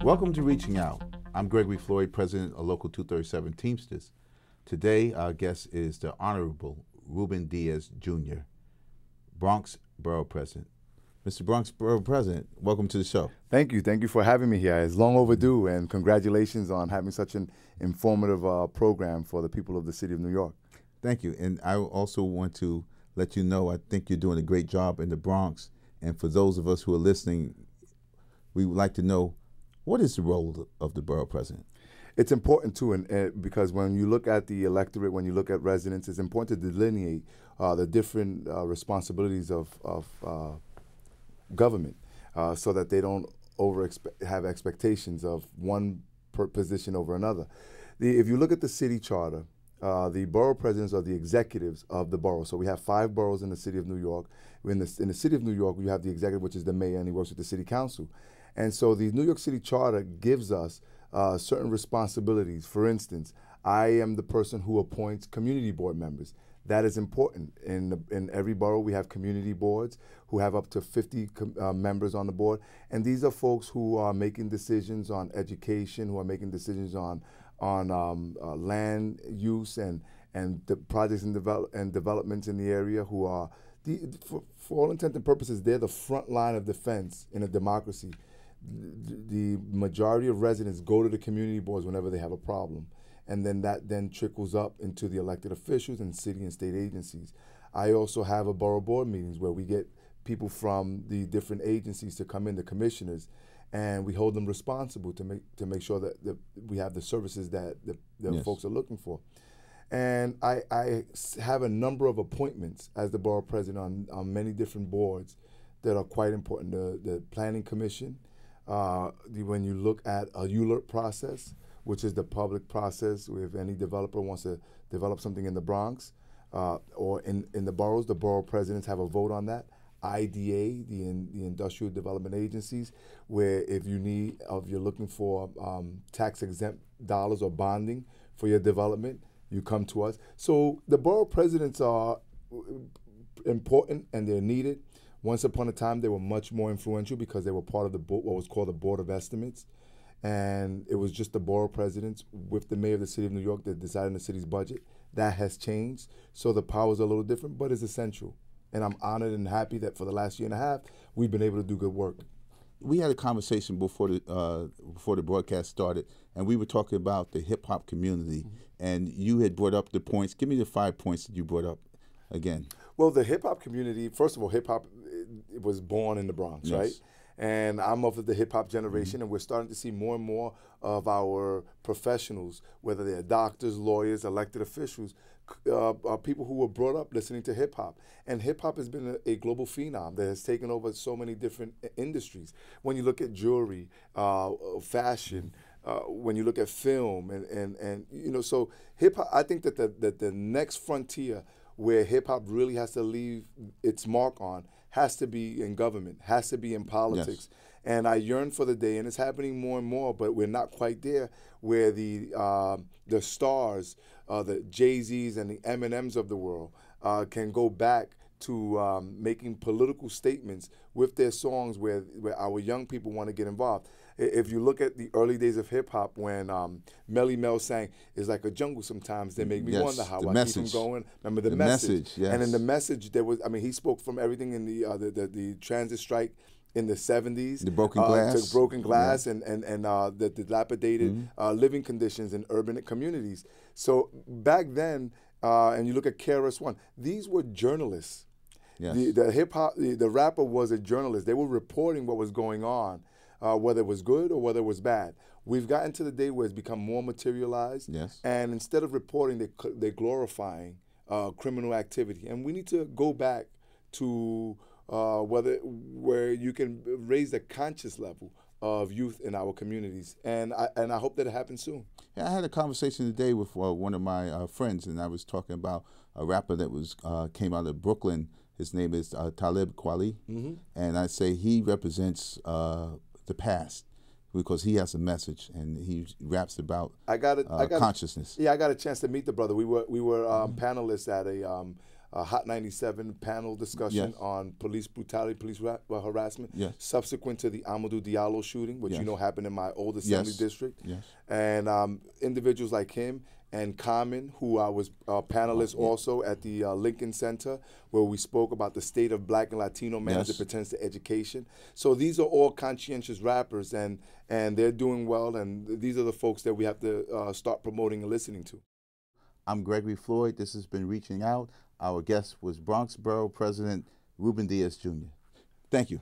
Welcome to Reaching Out. I'm Gregory Floyd, President of Local 237 Teamsters. Today, our guest is the Honorable Ruben Diaz, Jr., Bronx Borough President. Mr. Bronx Borough President, welcome to the show. Thank you. Thank you for having me here. It's long overdue, and congratulations on having such an informative program for the people of the city of New York. Thank you. And I also want to let you know I think you're doing a great job in the Bronx. And for those of us who are listening, we would like to know, what is the role of the Borough President? It's important, too, because when you look at the electorate, when you look at residents, it's important to delineate the different responsibilities of government so that they don't have expectations of one position over another. If you look at the city charter, the borough presidents are the executives of the borough. So we have 5 boroughs in the city of New York. In the city of New York, you have the executive, which is the mayor, and he works with the city council. And so the New York City Charter gives us certain responsibilities. For instance, I am the person who appoints community board members. That is important. In every borough, we have community boards who have up to 50 members on the board. And these are folks who are making decisions on education, who are making decisions on land use and the projects and developments in the area, who are, for all intents and purposes, they're the front line of defense in a democracy. The majority of residents go to the community boards whenever they have a problem, and then that trickles up into the elected officials and city and state agencies. I also have a borough board meetings where we get people from the different agencies to come in, the commissioners, and we hold them responsible to make sure that we have the services that the Yes. folks are looking for. And I have a number of appointments as the borough president on many different boards that are quite important. The Planning Commission, when you look at a ULERT process, which is the public process, if any developer wants to develop something in the Bronx or in the boroughs, the borough presidents have a vote on that. IDA, the industrial development agencies, where if you're looking for tax-exempt dollars or bonding for your development, you come to us. So the borough presidents are important and they're needed. Once upon a time, they were much more influential because they were part of what was called the Board of Estimates. And it was just the borough presidents with the mayor of the city of New York that decided the city's budget. That has changed. So the powers are a little different, but it's essential. And I'm honored and happy that for the last year and a half, we've been able to do good work. We had a conversation before the broadcast started, and we were talking about the hip-hop community, and you had brought up the points. Give me the 5 points that you brought up again. Well, the hip-hop community, first of all, hip-hop it was born in the Bronx, Yes. right? And I'm of the hip-hop generation, and we're starting to see more and more of our professionals, whether they're doctors, lawyers, elected officials, people who were brought up listening to hip-hop. And hip-hop has been a global phenom that has taken over so many different industries. When you look at jewelry, fashion, when you look at film, and you know, so hip-hop, I think that the next frontier where hip-hop really has to leave its mark on has to be in government, has to be in politics. Yes. And I yearn for the day, and it's happening more and more, but we're not quite there, where the stars, the Jay-Z's and the Eminems of the world can go back to making political statements with their songs where our young people want to get involved. If you look at the early days of hip-hop, when Melly Mel sang, "It's like a jungle sometimes, they make me Yes, wonder how the I message. keep them going." Remember the message? Yes. And in the message, there was, I mean, he spoke from everything in the transit strike in the 70s. The broken glass. To broken glass, yeah. and the dilapidated living conditions in urban communities. So back then, and you look at KRS-One, these were journalists. Yes. The hip-hop, the rapper was a journalist. They were reporting what was going on, whether it was good or whether it was bad. We've gotten to the day where it's become more materialized. Yes. And instead of reporting, they're glorifying criminal activity. And we need to go back to where you can raise the conscious level of youth in our communities. And I hope that it happens soon. Yeah, I had a conversation today with one of my friends, and I was talking about a rapper that came out of Brooklyn. His name is Talib Kweli, and I say he represents the past because he has a message and he raps about consciousness. Yeah, I got a chance to meet the brother. We were panelists at Hot 97 panel discussion on police brutality, police harassment, subsequent to the Amadou Diallo shooting, which you know happened in my old assembly district. And individuals like him and Carmen, who I was panelist also at the Lincoln Center, where we spoke about the state of Black and Latino men as it pertains to education. So these are all conscientious rappers, and they're doing well, and these are the folks that we have to start promoting and listening to. I'm Gregory Floyd. This has been Reaching Out. Our guest was Bronx Borough President Ruben Diaz, Jr. Thank you.